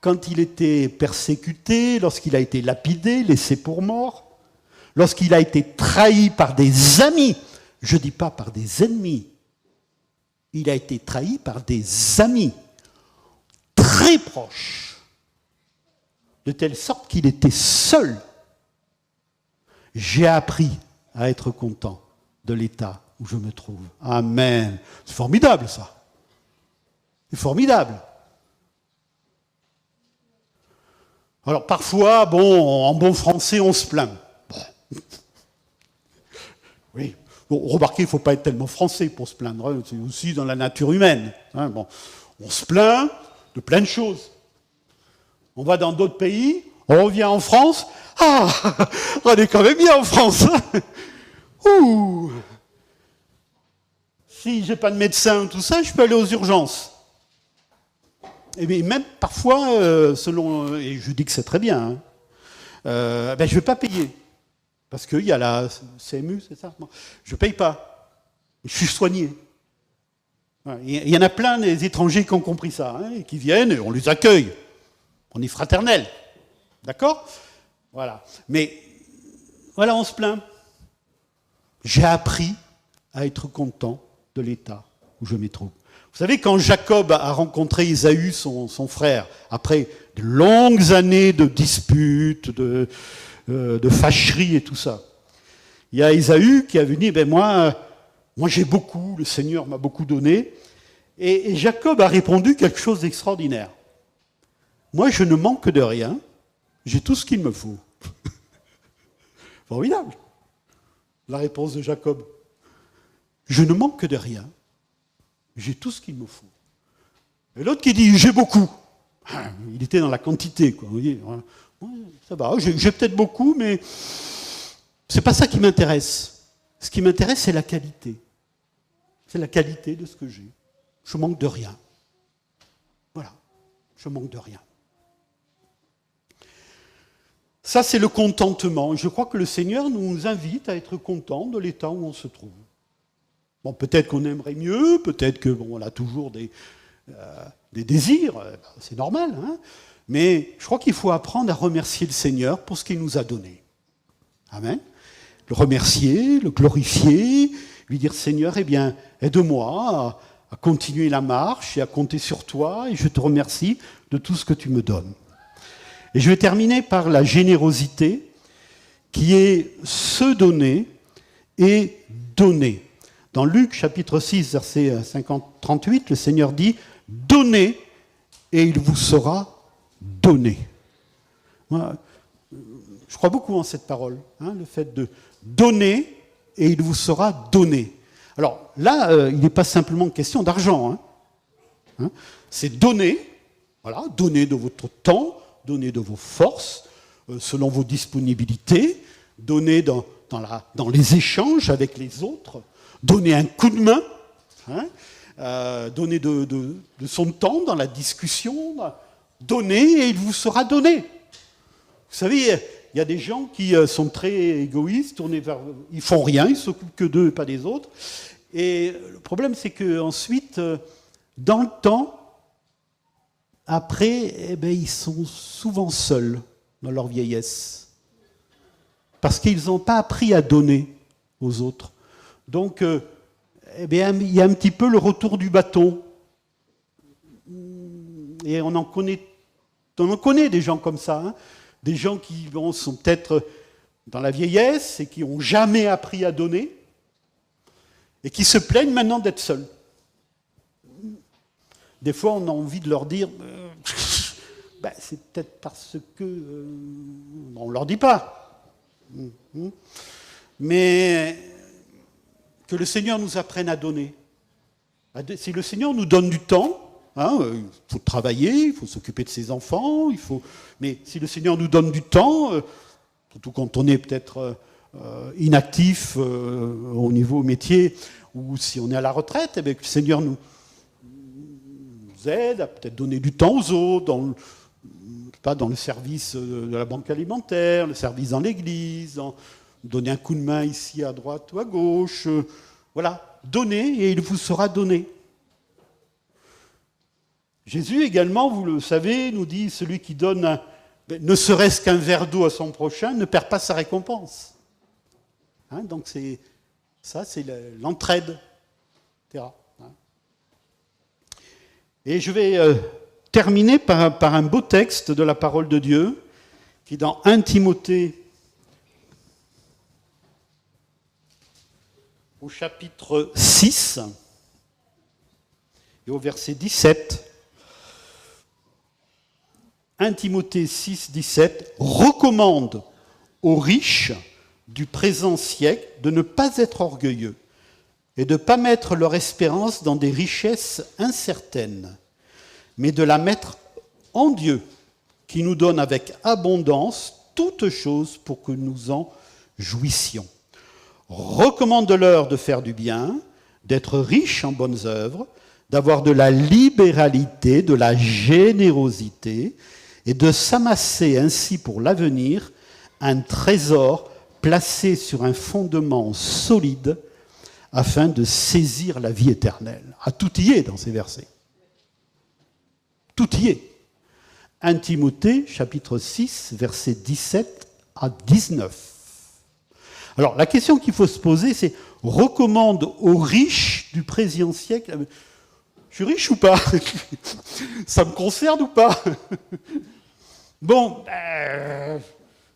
Quand il était persécuté, lorsqu'il a été lapidé, laissé pour mort, lorsqu'il a été trahi par des amis, je ne dis pas par des ennemis, il a été trahi par des amis très proches, de telle sorte qu'il était seul. J'ai appris à être content de l'état où je me trouve. Amen. C'est formidable ça. C'est formidable. Alors parfois, bon, en bon français, on se plaint. Bon, Oui. Bon, remarquez, il ne faut pas être tellement français pour se plaindre. Hein. C'est aussi dans la nature humaine. Hein. Bon, on se plaint de plein de choses. On va dans d'autres pays, on revient en France. Ah, on est quand même bien en France. Hein. Ouh. Si j'ai pas de médecin, tout ça, je peux aller aux urgences. Et bien, même parfois, selon, et je dis que c'est très bien, hein, je ne vais pas payer. Parce qu'il y a la CMU, c'est ça? Je ne paye pas. Je suis soigné. Il y en a plein des étrangers qui ont compris ça, hein, et qui viennent et on les accueille. On est fraternels. D'accord? Voilà. Mais, voilà, on se plaint. J'ai appris à être content de l'état où je me trouve. Vous savez, quand Jacob a rencontré Ésaü, son frère, après de longues années de disputes, de fâcheries et tout ça, il y a Ésaü qui a dit, moi j'ai beaucoup, le Seigneur m'a beaucoup donné, et Jacob a répondu quelque chose d'extraordinaire. Moi, je ne manque de rien, j'ai tout ce qu'il me faut. Formidable, la réponse de Jacob. Je ne manque de rien, j'ai tout ce qu'il me faut. Et l'autre qui dit, j'ai beaucoup. Il était dans la quantité, quoi. Vous voyez, voilà. Ça va, j'ai peut-être beaucoup, mais c'est pas ça qui m'intéresse. Ce qui m'intéresse, c'est la qualité. C'est la qualité de ce que j'ai. Je manque de rien. Voilà, je manque de rien. Ça, c'est le contentement. Je crois que le Seigneur nous invite à être contents de l'état où on se trouve. Bon, peut-être qu'on aimerait mieux, peut-être qu'on a toujours des désirs, c'est normal, hein, mais je crois qu'il faut apprendre à remercier le Seigneur pour ce qu'il nous a donné. Amen. Le remercier, le glorifier, lui dire, Seigneur, aide-moi à continuer la marche et à compter sur toi, et je te remercie de tout ce que tu me donnes. Et je vais terminer par la générosité, qui est se donner et donner. Dans Luc, chapitre 6, verset 38, le Seigneur dit « Donnez, et il vous sera donné ». Moi, je crois beaucoup en cette parole, hein, le fait de donner, et il vous sera donné. Alors là, il n'est pas simplement question d'argent. Hein. C'est donner, voilà, donner de votre temps, donner de vos forces, selon vos disponibilités, donner dans les échanges avec les autres, donner un coup de main, hein, donner de son temps dans la discussion, donner et il vous sera donné. Vous savez, il y a des gens qui sont très égoïstes, ils font rien, ils s'occupent que d'eux et pas des autres. Et le problème, c'est qu'ensuite, dans le temps, après, ils sont souvent seuls dans leur vieillesse. Parce qu'ils n'ont pas appris à donner aux autres. Donc, il y a un petit peu le retour du bâton. Et on en connaît des gens comme ça. Hein, des gens qui sont peut-être dans la vieillesse et qui n'ont jamais appris à donner et qui se plaignent maintenant d'être seuls. Des fois, on a envie de leur dire c'est peut-être parce que... on ne leur dit pas. Mais que le Seigneur nous apprenne à donner. Si le Seigneur nous donne du temps, hein, il faut travailler, il faut s'occuper de ses enfants, mais si le Seigneur nous donne du temps, surtout quand on est peut-être inactif au niveau métier, ou si on est à la retraite, que le Seigneur nous aide à peut-être donner du temps aux autres, dans le service de la banque alimentaire, le service dans l'église, donner un coup de main ici à droite ou à gauche. Voilà, donnez et il vous sera donné. Jésus également, vous le savez, nous dit, celui qui donne ne serait-ce qu'un verre d'eau à son prochain ne perd pas sa récompense. Hein, donc c'est l'entraide, etc. Et je vais terminer par un beau texte de la parole de Dieu, qui est dans 1 Timothée, au chapitre 6, et au verset 17. 1 Timothée 6, 17, recommande aux riches du présent siècle de ne pas être orgueilleux et de ne pas mettre leur espérance dans des richesses incertaines, mais de la mettre en Dieu, qui nous donne avec abondance toutes choses pour que nous en jouissions. Recommande-leur de faire du bien, d'être riches en bonnes œuvres, d'avoir de la libéralité, de la générosité, et de s'amasser ainsi pour l'avenir un trésor placé sur un fondement solide afin de saisir la vie éternelle. Ah, tout y est dans ces versets. Tout y est. 1 Timothée, chapitre 6, versets 17 à 19. Alors, la question qu'il faut se poser, c'est « Recommande aux riches du présent siècle ?» Je suis riche ou pas? Ça me concerne ou pas? Bon,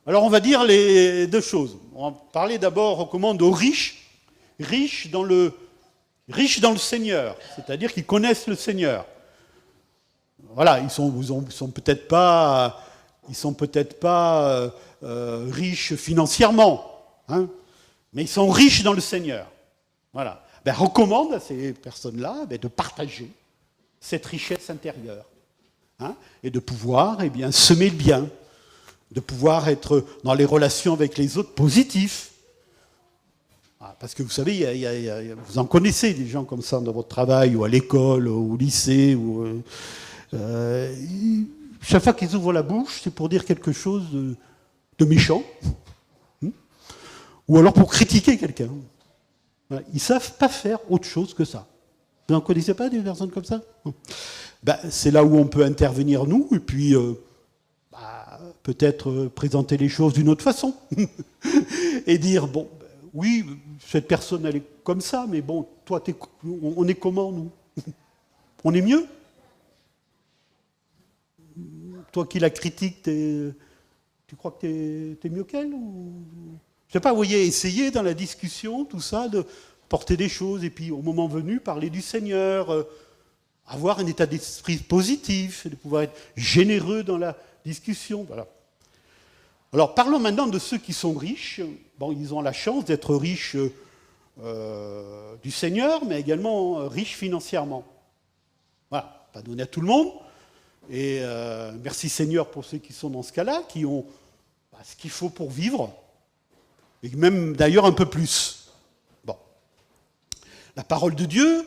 alors on va dire les deux choses. On va parler d'abord, recommande aux riches, riches dans le Seigneur, c'est-à-dire qu'ils connaissent le Seigneur. Voilà, ils sont peut-être pas riches financièrement, hein, mais ils sont riches dans le Seigneur. Voilà. Recommande à ces personnes-là de partager cette richesse intérieure, hein, et de pouvoir semer le bien, de pouvoir être dans les relations avec les autres positifs. Parce que vous savez, vous en connaissez des gens comme ça dans votre travail, ou à l'école, ou au lycée, ou chaque fois qu'ils ouvrent la bouche, c'est pour dire quelque chose de méchant, ou alors pour critiquer quelqu'un. Voilà. Ils ne savent pas faire autre chose que ça. Vous n'en connaissez pas des personnes comme ça? C'est là où on peut intervenir, nous, et puis peut-être présenter les choses d'une autre façon. Et dire, bon, oui, cette personne, elle est comme ça, mais bon, toi, on est comment, nous? On est mieux? Toi qui la critiques, tu crois que t'es mieux qu'elle ou... Je ne sais pas, vous voyez, essayer dans la discussion, tout ça, de porter des choses, et puis au moment venu, parler du Seigneur, avoir un état d'esprit positif, de pouvoir être généreux dans la discussion. Voilà. Alors parlons maintenant de ceux qui sont riches. Bon, ils ont la chance d'être riches du Seigneur, mais également riches financièrement. Voilà, pas donné à tout le monde. Et merci Seigneur pour ceux qui sont dans ce cas-là, qui ont ce qu'il faut pour vivre. Et même d'ailleurs un peu plus. Bon. La parole de Dieu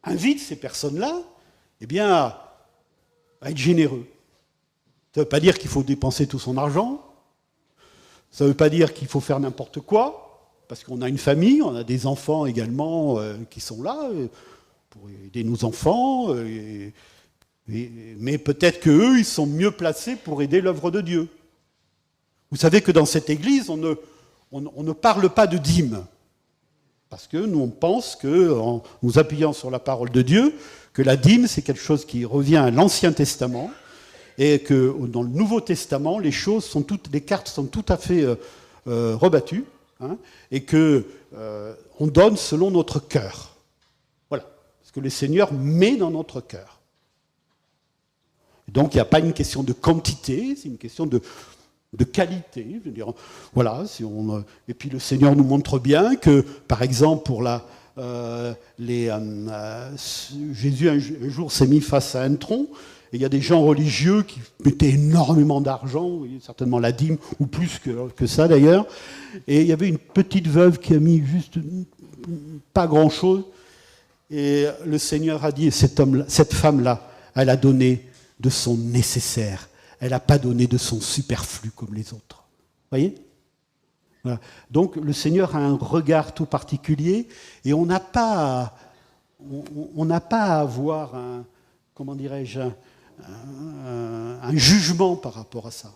invite ces personnes-là à être généreux. Ça ne veut pas dire qu'il faut dépenser tout son argent. Ça ne veut pas dire qu'il faut faire n'importe quoi, parce qu'on a une famille, on a des enfants également qui sont là pour aider nos enfants. Mais peut-être qu'eux, ils sont mieux placés pour aider l'œuvre de Dieu. Vous savez que dans cette église, on ne parle pas de dîmes. Parce que nous, on pense qu'en nous appuyant sur la parole de Dieu, que la dîme, c'est quelque chose qui revient à l'Ancien Testament, et que dans le Nouveau Testament, les cartes sont tout à fait rebattues, hein, et qu'on donne selon notre cœur. Voilà. Ce que le Seigneur met dans notre cœur. Donc, il n'y a pas une question de quantité, c'est une question de qualité, je veux dire, voilà. Et puis le Seigneur nous montre bien que, par exemple, pour Jésus un jour s'est mis face à un tronc, et il y a des gens religieux qui mettaient énormément d'argent, certainement la dîme, ou plus que ça d'ailleurs, et il y avait une petite veuve qui a mis juste pas grand-chose, et le Seigneur a dit, cette femme-là, elle a donné de son nécessaire. Elle n'a pas donné de son superflu comme les autres. Vous voyez? Voilà. Donc le Seigneur a un regard tout particulier et on n'a pas à avoir un jugement par rapport à ça.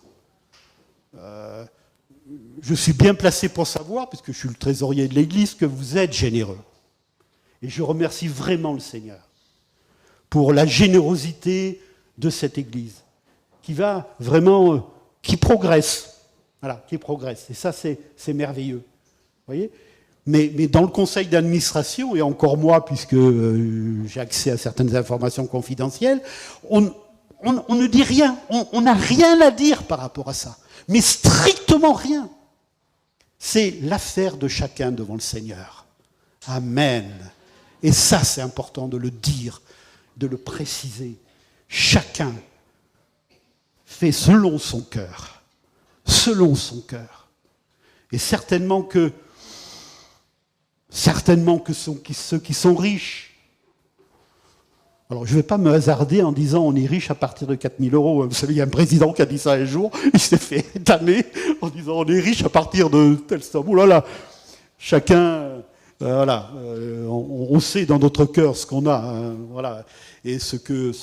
Je suis bien placé pour savoir, puisque je suis le trésorier de l'Église, que vous êtes généreux. Et je remercie vraiment le Seigneur pour la générosité de cette Église, qui progresse. Voilà, qui progresse. Et ça, c'est merveilleux. Vous voyez ? Mais dans le conseil d'administration, et encore moi, puisque j'ai accès à certaines informations confidentielles, on ne dit rien. On n'a rien à dire par rapport à ça. Mais strictement rien. C'est l'affaire de chacun devant le Seigneur. Amen. Et ça, c'est important de le dire, de le préciser. Chacun fait selon son cœur. Selon son cœur. Et certainement que ceux qui sont riches. Alors, je ne vais pas me hasarder en disant on est riche à partir de 4 000 euros. Vous savez, il y a un président qui a dit ça un jour, il s'est fait étamer en disant on est riche à partir de telle somme. Oh là là, chacun, on sait dans notre cœur ce qu'on a, voilà, et ce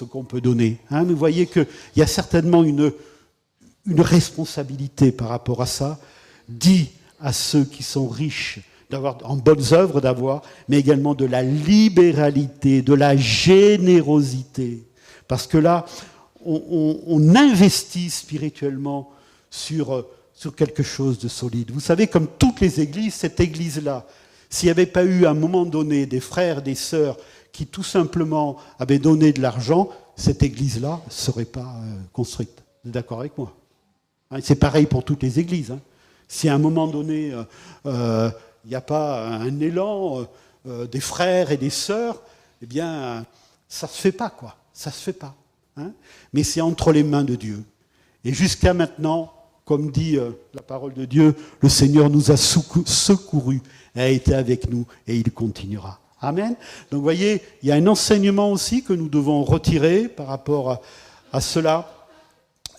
qu'on peut donner. Hein. Vous voyez qu'il y a certainement une responsabilité par rapport à ça. Dit à ceux qui sont riches, d'avoir en bonnes œuvres, mais également de la libéralité, de la générosité. Parce que là, on investit spirituellement sur quelque chose de solide. Vous savez, comme toutes les églises, cette église-là, s'il n'y avait pas eu à un moment donné des frères, des sœurs qui tout simplement avaient donné de l'argent, cette église-là ne serait pas construite. Vous êtes d'accord avec moi? C'est pareil pour toutes les églises. Hein. Si à un moment donné, il n'y a pas un élan des frères et des sœurs, eh bien, ça ne se fait pas, quoi. Ça ne se fait pas. Hein. Mais c'est entre les mains de Dieu. Et jusqu'à maintenant, comme dit la parole de Dieu, le Seigneur nous a secourus, a été avec nous et il continuera. Amen. Donc vous voyez, il y a un enseignement aussi que nous devons retirer par rapport à cela.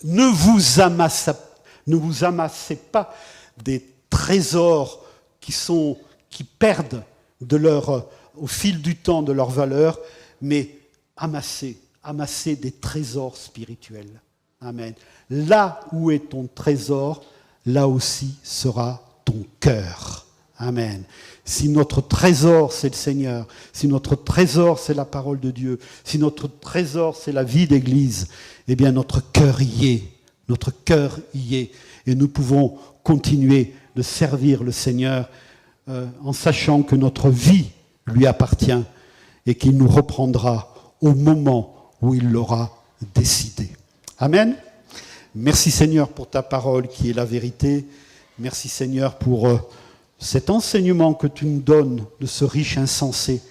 Ne vous amassez pas des trésors qui perdent au fil du temps de leur valeur, mais amassez des trésors spirituels. Amen. Là où est ton trésor, là aussi sera ton cœur. Amen. Si notre trésor, c'est le Seigneur, si notre trésor, c'est la parole de Dieu, si notre trésor, c'est la vie d'Église, eh bien notre cœur y est. Notre cœur y est. Et nous pouvons continuer de servir le Seigneur en sachant que notre vie lui appartient et qu'il nous reprendra au moment où il l'aura décidé. Amen. Merci Seigneur pour ta parole qui est la vérité. Merci Seigneur pour cet enseignement que tu nous donnes de ce riche insensé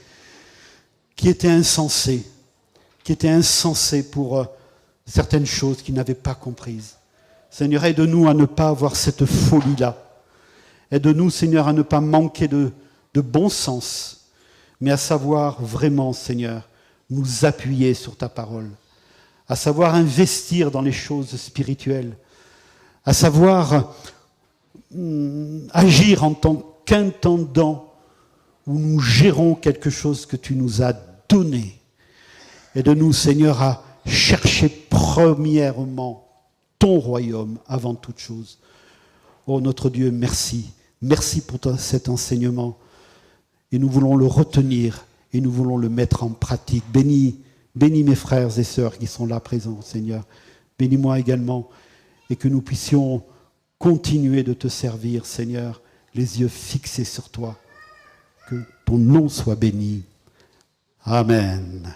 qui était insensé pour certaines choses qu'il n'avait pas comprises. Seigneur, aide-nous à ne pas avoir cette folie-là. Aide-nous, Seigneur, à ne pas manquer de bon sens, mais à savoir vraiment, Seigneur, nous appuyer sur ta parole, à savoir investir dans les choses spirituelles, à savoir agir en tant qu'intendant où nous gérons quelque chose que tu nous as donné. Aide-nous, Seigneur, à chercher premièrement ton royaume avant toute chose. Oh notre Dieu, merci. Merci pour cet enseignement. Et nous voulons le retenir et nous voulons le mettre en pratique. Bénis mes frères et sœurs qui sont là présents, Seigneur. Bénis-moi également et que nous puissions continuer de te servir, Seigneur, les yeux fixés sur toi. Que ton nom soit béni. Amen.